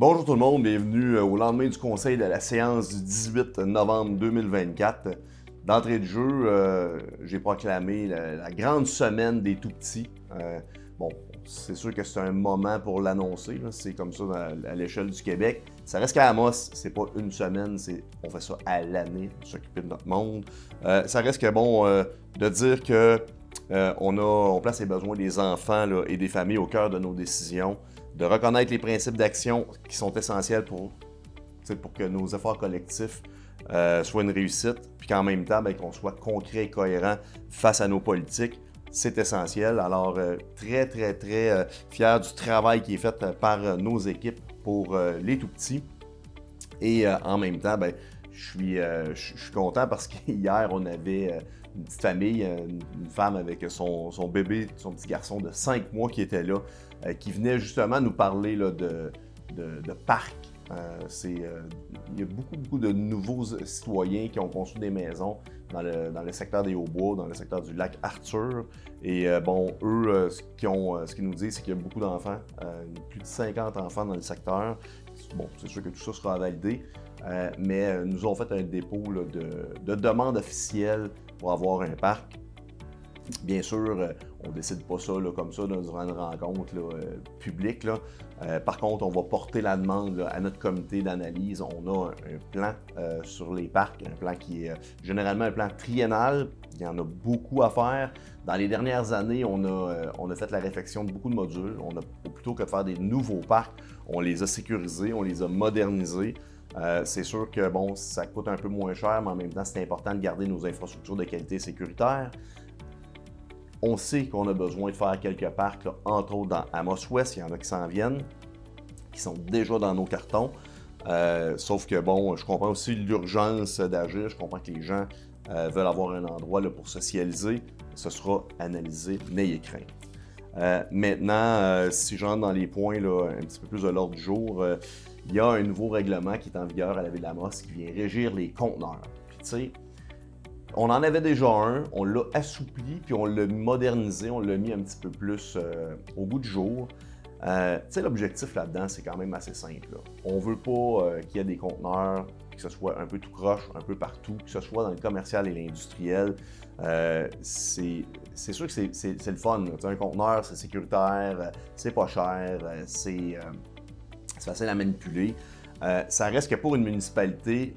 Bonjour tout le monde, bienvenue au lendemain du conseil de la séance du 18 novembre 2024. D'entrée de jeu, j'ai proclamé la grande semaine des tout-petits. Bon, c'est sûr que c'est un moment pour l'annoncer, c'est comme ça à l'échelle du Québec. Ça reste qu'à Amos, c'est pas une semaine, on fait ça à l'année, s'occuper de notre monde. Ça reste que bon de dire que on place les besoins des enfants là, et des familles au cœur de nos décisions, de reconnaître les principes d'action qui sont essentiels pour que nos efforts collectifs soient une réussite, puis qu'en même temps, qu'on soit concret et cohérent face à nos politiques. C'est essentiel. Alors, très fier du travail qui est fait par nos équipes pour les tout-petits. Et en même temps, je suis content parce qu'hier, on avait une petite famille, une femme avec son bébé, son petit garçon de 5 mois qui était là, qui venait justement nous parler là, de parcs. Il y a beaucoup de nouveaux citoyens qui ont construit des maisons dans le secteur des Hauts-Bois, dans le secteur du lac Arthur. Et eux, ce qu'ils nous disent, c'est qu'il y a beaucoup d'enfants, plus de 50 enfants dans le secteur. Bon, c'est sûr que tout ça sera validé, mais nous ont fait un dépôt là, de demande officielle pour avoir un parc. Bien sûr, on ne décide pas ça là, comme ça là, durant une rencontre là, publique. Là. Par contre, on va porter la demande là, à notre comité d'analyse. On a un plan sur les parcs, un plan qui est généralement un plan triennal. Il y en a beaucoup à faire. Dans les dernières années, on a fait la réflexion de beaucoup de modules. Plutôt que de faire des nouveaux parcs, on les a sécurisés, on les a modernisés. C'est sûr que bon, ça coûte un peu moins cher, mais en même temps, c'est important de garder nos infrastructures de qualité sécuritaire. On sait qu'on a besoin de faire quelques parcs, là, entre autres dans Amos-Ouest, il y en a qui s'en viennent, qui sont déjà dans nos cartons. Sauf que bon, je comprends aussi l'urgence d'agir, je comprends que les gens veulent avoir un endroit là, pour socialiser. Ce sera analysé, n'ayez crainte. Maintenant, si je rentre dans les points là, un petit peu plus de l'ordre du jour, il y a un nouveau règlement qui est en vigueur à la Ville d'Amos qui vient régir les conteneurs. Puis tu sais, on en avait déjà un, on l'a assoupli, puis on l'a modernisé, on l'a mis un petit peu plus au goût du jour. Tu sais, l'objectif là-dedans, c'est quand même assez simple. Là. On veut pas qu'il y ait des conteneurs, que ce soit un peu tout croche, un peu partout, que ce soit dans le commercial et l'industriel. C'est sûr que c'est le fun. Un conteneur, c'est sécuritaire, c'est pas cher, c'est facile à manipuler. Ça reste que pour une municipalité,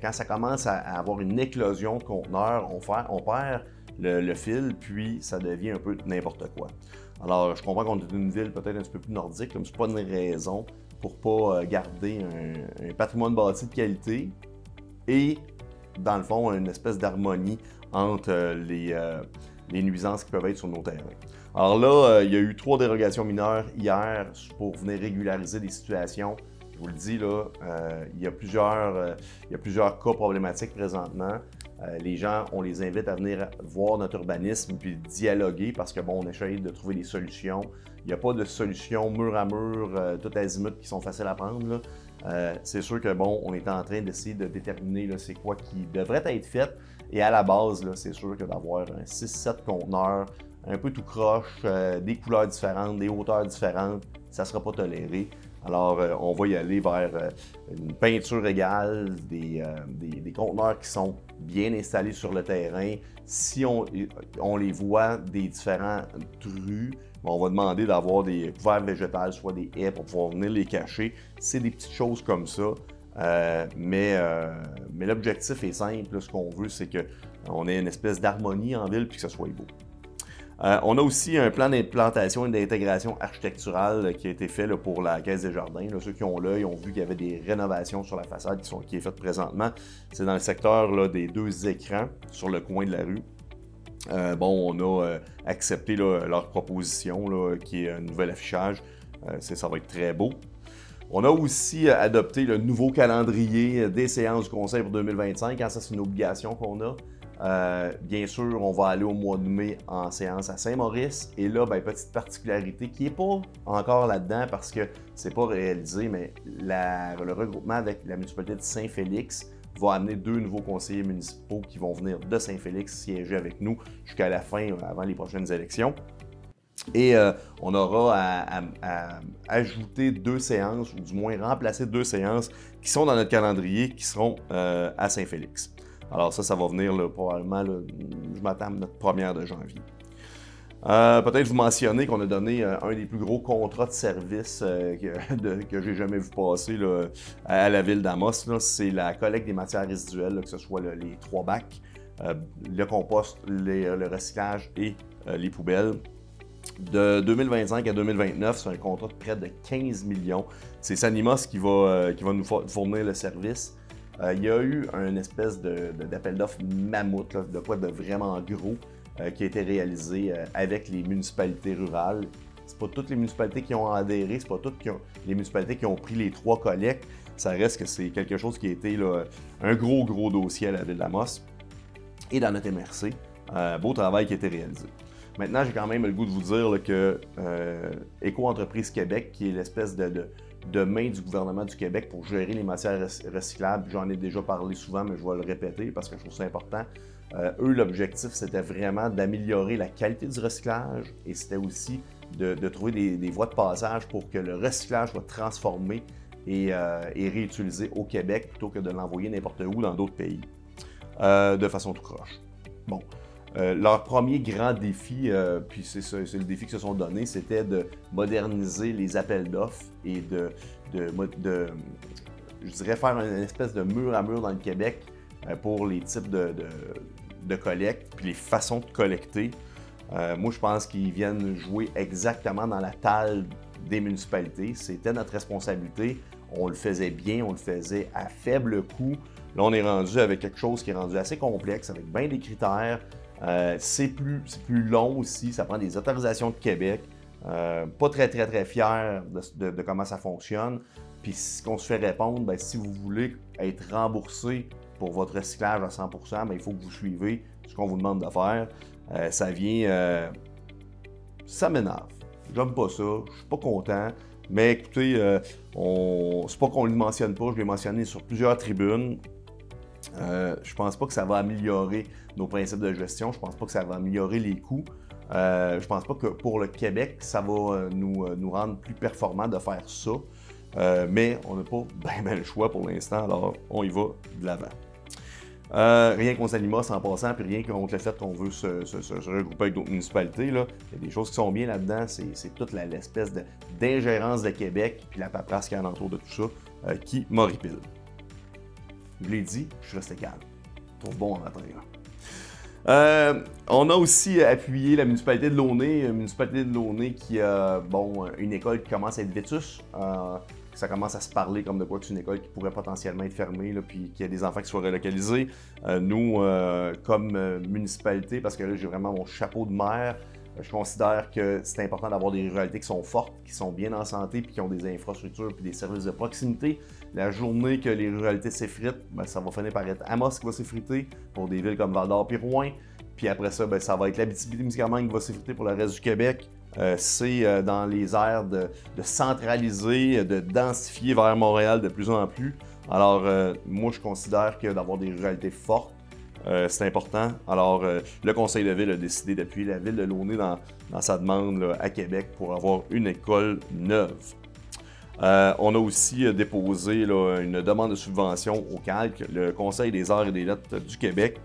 quand ça commence à avoir une éclosion de conteneurs, on perd le fil, puis ça devient un peu n'importe quoi. Alors, je comprends qu'on est une ville peut-être un petit peu plus nordique, mais c'est pas une raison pour pas garder un patrimoine bâti de qualité et, dans le fond, une espèce d'harmonie entre les nuisances qui peuvent être sur nos terrains. Alors là, il y a eu 3 dérogations mineures hier pour venir régulariser des situations. Je vous le dis, là, il y a plusieurs cas problématiques présentement. Les gens, on les invite à venir voir notre urbanisme puis dialoguer parce que, bon, on essaye de trouver des solutions. Il n'y a pas de solutions mur à mur, tout azimut qui sont faciles à prendre. C'est sûr que, bon, on est en train d'essayer de déterminer c'est quoi qui devrait être fait. Et à la base, c'est sûr que d'avoir un 6-7 conteneurs, un peu tout croche, des couleurs différentes, des hauteurs différentes, ça ne sera pas toléré. Alors, on va y aller vers une peinture égale, des conteneurs qui sont bien installés sur le terrain. Si on les voit des différentes rues, on va demander d'avoir des couverts végétales, soit des haies pour pouvoir venir les cacher. C'est des petites choses comme ça. Mais l'objectif est simple. Là, ce qu'on veut, c'est qu'on ait une espèce d'harmonie en ville et que ce soit beau. On a aussi un plan d'implantation et d'intégration architecturale qui a été fait là, pour la Caisse des Jardins. Là, ceux qui ont l'œil ont vu qu'il y avait des rénovations sur la façade qui est faite présentement. C'est dans le secteur là, des 2 écrans sur le coin de la rue. On a accepté là, leur proposition là, qui est un nouvel affichage. Ça va être très beau. On a aussi adopté le nouveau calendrier des séances du Conseil pour 2025. Ça, c'est une obligation qu'on a. Bien sûr, on va aller au mois de mai en séance à Saint-Maurice. Et là, petite particularité qui n'est pas encore là-dedans parce que c'est pas réalisé, mais le regroupement avec la municipalité de Saint-Félix va amener 2 nouveaux conseillers municipaux qui vont venir de Saint-Félix siéger avec nous jusqu'à la fin, avant les prochaines élections. Et on aura à ajouter 2 séances, ou du moins remplacer 2 séances qui sont dans notre calendrier, qui seront à Saint-Félix. Alors ça va venir là, probablement, là, je m'attends à notre première de janvier. Peut-être vous mentionner qu'on a donné un des plus gros contrats de service que j'ai jamais vu passer là, à la ville d'Amos. C'est la collecte des matières résiduelles, là, que ce soit les 3 bacs, le compost, le recyclage et les poubelles. De 2025 à 2029, c'est un contrat de près de 15 millions. C'est Sanimos qui va nous fournir le service. Il y a eu une espèce d'appel d'offres mammouth, là, de quoi de vraiment gros, qui a été réalisé avec les municipalités rurales. C'est pas toutes les municipalités qui ont adhéré, c'est pas toutes les municipalités qui ont pris les 3 collectes. Ça reste que c'est quelque chose qui a été là, un gros dossier à la ville d'Amos. Et dans notre MRC, beau travail qui a été réalisé. Maintenant, j'ai quand même le goût de vous dire là, que Éco-Entreprise Québec, qui est l'espèce de main du gouvernement du Québec pour gérer les matières recyclables, j'en ai déjà parlé souvent, mais je vais le répéter parce que je trouve ça important. Eux, l'objectif, c'était vraiment d'améliorer la qualité du recyclage et c'était aussi de trouver des voies de passage pour que le recyclage soit transformé et réutilisé au Québec plutôt que de l'envoyer n'importe où dans d'autres pays de façon tout croche. Bon. Leur premier grand défi, puis c'est le défi qu'ils se sont donné, c'était de moderniser les appels d'offres et je dirais, faire une espèce de mur à mur dans le Québec pour les types de collecte, puis les façons de collecter. Moi, je pense qu'ils viennent jouer exactement dans la talle des municipalités. C'était notre responsabilité. On le faisait bien, on le faisait à faible coût. Là, on est rendu avec quelque chose qui est rendu assez complexe, avec bien des critères. C'est plus long aussi, ça prend des autorisations de Québec. Pas très fier de comment ça fonctionne. Puis ce qu'on se fait répondre, bien, si vous voulez être remboursé pour votre recyclage à 100%, bien, il faut que vous suivez ce qu'on vous demande de faire. Ça m'énerve. J'aime pas ça, je suis pas content. Mais écoutez, c'est pas qu'on ne le mentionne pas, je l'ai mentionné sur plusieurs tribunes. Je pense pas que ça va améliorer nos principes de gestion, je pense pas que ça va améliorer les coûts. Je pense pas que pour le Québec, ça va nous rendre plus performants de faire ça. Mais on n'a pas bien le choix pour l'instant, alors on y va de l'avant. Rien contre Sanimos en passant, puis rien contre le fait qu'on veut se regrouper avec d'autres municipalités. Là. Il y a des choses qui sont bien là-dedans, c'est toute l'espèce d'ingérence de Québec, puis la paperasse qui est alentour de tout ça, qui m'horripile. Je l'ai dit, je suis resté calme. Je trouve bon en intérieur. On a aussi appuyé la municipalité de Launay, qui a une école qui commence à être vétuste. Ça commence à se parler comme de quoi que c'est une école qui pourrait potentiellement être fermée, là, puis qu'il y a des enfants qui soient relocalisés. Nous, comme municipalité, parce que là j'ai vraiment mon chapeau de maire, je considère que c'est important d'avoir des ruralités qui sont fortes, qui sont bien en santé, puis qui ont des infrastructures puis des services de proximité. La journée que les ruralités s'effritent, ben, ça va finir par être Amos qui va s'effriter pour des villes comme Val-d'Or puis Rouyn. Puis après ça, ben, ça va être l'Abitibi-Témiscamingue qui va s'effriter pour le reste du Québec. C'est dans les airs de centraliser, de densifier vers Montréal de plus en plus. Alors, moi, je considère que d'avoir des ruralités fortes, c'est important. Alors, le Conseil de ville a décidé d'appuyer la ville de Launay dans sa demande là, à Québec pour avoir une école neuve. On a aussi déposé là, une demande de subvention au CALC, le Conseil des arts et des lettres du Québec,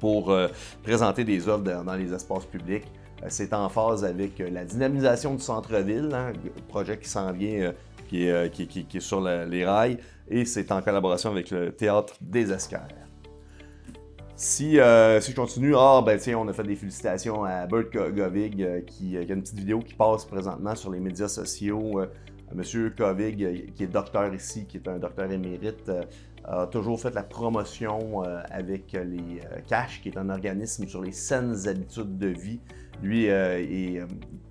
pour présenter des œuvres dans les espaces publics. C'est en phase avec la dynamisation du centre-ville, hein, projet qui s'en vient, qui est sur les rails, et c'est en collaboration avec le Théâtre des Esquerres. Si je continue, tiens, on a fait des félicitations à Bert Govig, qui a une petite vidéo qui passe présentement sur les médias sociaux. Monsieur Govig, qui est docteur ici, qui est un docteur émérite, a toujours fait la promotion avec les CASH, qui est un organisme sur les saines habitudes de vie. Lui est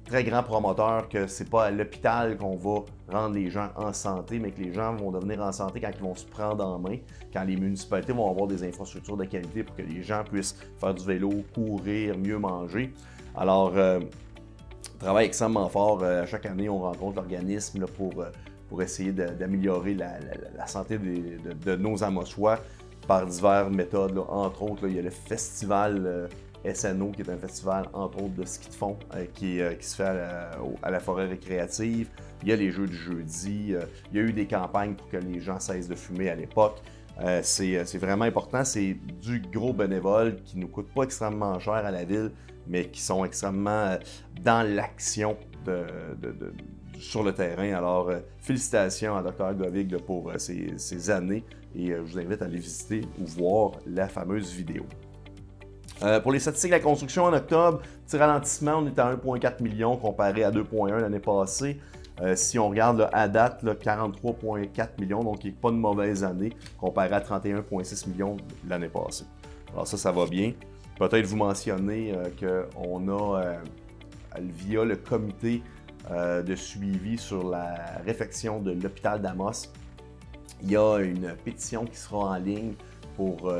très grand promoteur que c'est pas à l'hôpital qu'on va rendre les gens en santé, mais que les gens vont devenir en santé quand ils vont se prendre en main, quand les municipalités vont avoir des infrastructures de qualité pour que les gens puissent faire du vélo, courir, mieux manger. Alors, travail extrêmement fort. Chaque année, on rencontre l'organisme pour essayer d'améliorer la santé de nos Amosois par diverses méthodes. Là. Entre autres, là, il y a le festival SNO, qui est un festival, entre autres, de ski de fond qui se fait à la forêt récréative. Il y a les Jeux du jeudi. Il y a eu des campagnes pour que les gens cessent de fumer à l'époque. C'est vraiment important. C'est du gros bénévole qui ne nous coûte pas extrêmement cher à la ville, mais qui sont extrêmement dans l'action sur le terrain. Alors, félicitations à Dr Govig pour ces années et je vous invite à aller visiter ou voir la fameuse vidéo. Pour les statistiques de la construction en octobre, petit ralentissement, on est à 1,4 million comparé à 2,1 l'année passée. Si on regarde là, à date, 43,4 millions, donc qui n'est pas une mauvaise année, comparé à 31,6 millions l'année passée. Alors ça va bien. Peut-être vous mentionner qu'on a, via le comité de suivi sur la réfection de l'hôpital d'Amos, il y a une pétition qui sera en ligne pour...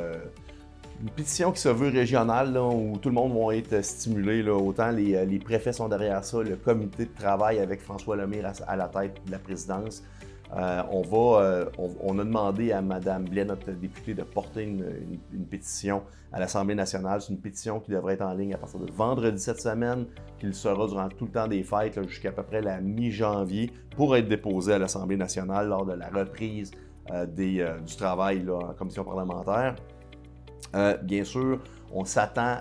une pétition qui se veut régionale, là, où tout le monde va être stimulé. Là. Autant les préfets sont derrière ça, le comité de travail avec François Lemire à la tête de la présidence. On a demandé à Mme Blais, notre députée, de porter une pétition à l'Assemblée nationale. C'est une pétition qui devrait être en ligne à partir de vendredi cette semaine, qui sera durant tout le temps des fêtes, jusqu'à peu près la mi-janvier, pour être déposée à l'Assemblée nationale lors de la reprise du travail là, en commission parlementaire. Bien sûr, on s'attend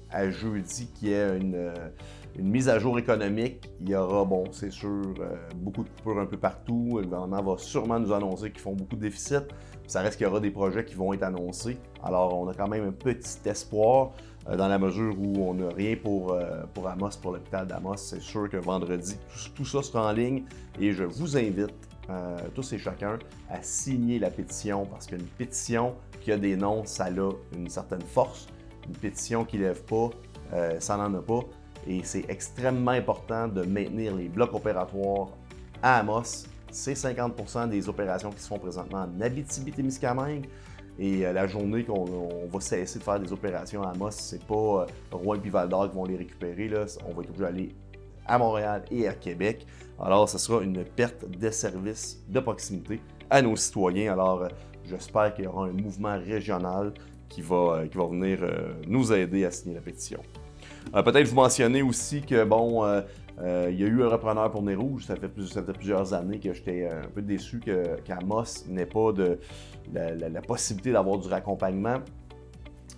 à jeudi qu'il y ait une mise à jour économique. Il y aura, bon, c'est sûr, beaucoup de coupures un peu partout. Le gouvernement va sûrement nous annoncer qu'ils font beaucoup de déficit. Ça reste qu'il y aura des projets qui vont être annoncés. Alors, on a quand même un petit espoir dans la mesure où on n'a rien pour Amos, pour l'hôpital d'Amos. C'est sûr que vendredi, tout ça sera en ligne et je vous invite tous et chacun à signer la pétition parce qu'une pétition qui a des noms, ça a une certaine force. Une pétition qui ne lève pas, ça n'en a pas. Et c'est extrêmement important de maintenir les blocs opératoires à Amos. C'est 50% des opérations qui se font présentement en Abitibi-Témiscamingue. Et la journée qu'on va cesser de faire des opérations à Amos, c'est pas Rouen et Val-d'Or qui vont les récupérer. Là. On va être obligé d'aller à Montréal et à Québec. Alors, ce sera une perte de services de proximité à nos citoyens. Alors, j'espère qu'il y aura un mouvement régional qui va venir nous aider à signer la pétition. Peut-être vous mentionner aussi que, bon, il y a eu un repreneur pour Nez Rouge. Ça fait plusieurs années que j'étais un peu déçu qu'Amos n'ait pas la possibilité d'avoir du raccompagnement.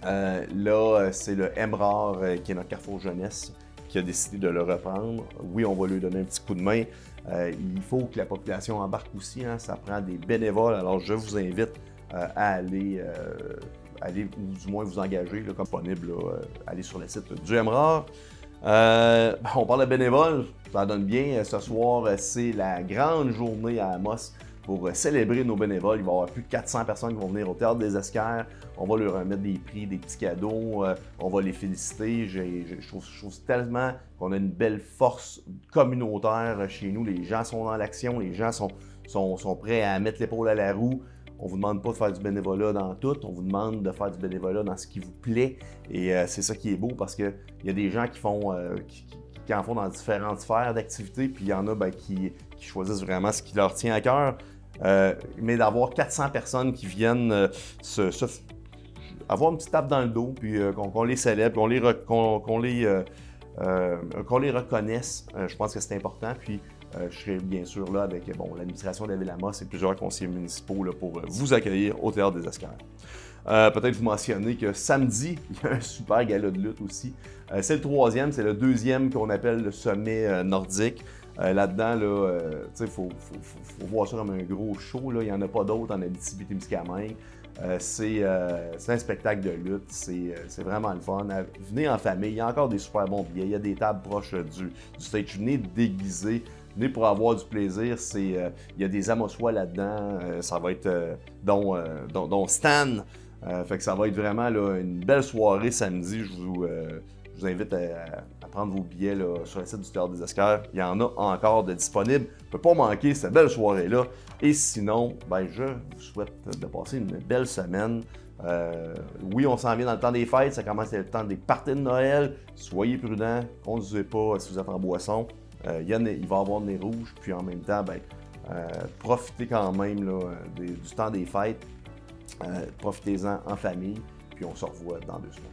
Là, c'est le MRAR, qui est notre Carrefour Jeunesse, qui a décidé de le reprendre. Oui, on va lui donner un petit coup de main. Il faut que la population embarque aussi, hein, ça prend des bénévoles. Alors, je vous invite à aller ou du moins vous engager, là, comme disponible, aller sur le site du MRAR. On parle de bénévoles, ça donne bien. Ce soir, c'est la grande journée à Amos pour célébrer nos bénévoles. Il va y avoir plus de 400 personnes qui vont venir au Théâtre des Esquerres. On va leur remettre des prix, des petits cadeaux. On va les féliciter. Je trouve tellement qu'on a une belle force communautaire chez nous. Les gens sont dans l'action. Les gens sont prêts à mettre l'épaule à la roue. On ne vous demande pas de faire du bénévolat dans tout. On vous demande de faire du bénévolat dans ce qui vous plaît. Et c'est ça qui est beau parce qu'il y a des gens qui en font dans différentes sphères d'activité. Puis il y en a qui choisissent vraiment ce qui leur tient à cœur. Mais d'avoir 400 personnes qui viennent avoir une petite tape dans le dos, puis qu'on les célèbre, qu'on les reconnaisse, je pense que c'est important. Puis je serai bien sûr là avec l'administration de la Ville-Amos et plusieurs conseillers municipaux là, pour vous accueillir au Théâtre des Esquerres. Peut-être vous mentionner que samedi, il y a un super gala de lutte aussi. C'est le troisième, c'est le deuxième qu'on appelle le sommet nordique. Là-dedans, il faut voir ça comme un gros show. Là. Il n'y en a pas d'autres en Abitibi-Témiscamingue. C'est un spectacle de lutte. C'est vraiment le fun. Venez en famille. Il y a encore des super bons billets. Il y a des tables proches du stage. Venez déguisés. Venez pour avoir du plaisir. Il y a des Amossois là-dedans. Ça va être dont Stan. Fait que ça va être vraiment là, une belle soirée samedi. Je vous invite à prendre vos billets là, sur le site du Théâtre des Esquerres. Il y en a encore de disponibles. Ne peut pas manquer cette belle soirée-là. Et sinon, je vous souhaite de passer une belle semaine. Oui, on s'en vient dans le temps des fêtes. Ça commence à être le temps des parties de Noël. Soyez prudents. Conduisez pas si vous êtes en boisson. Il va y avoir Nez Rouge. Puis en même temps, profitez quand même là, du temps des fêtes. Profitez-en en famille. Puis on se revoit dans 2 semaines.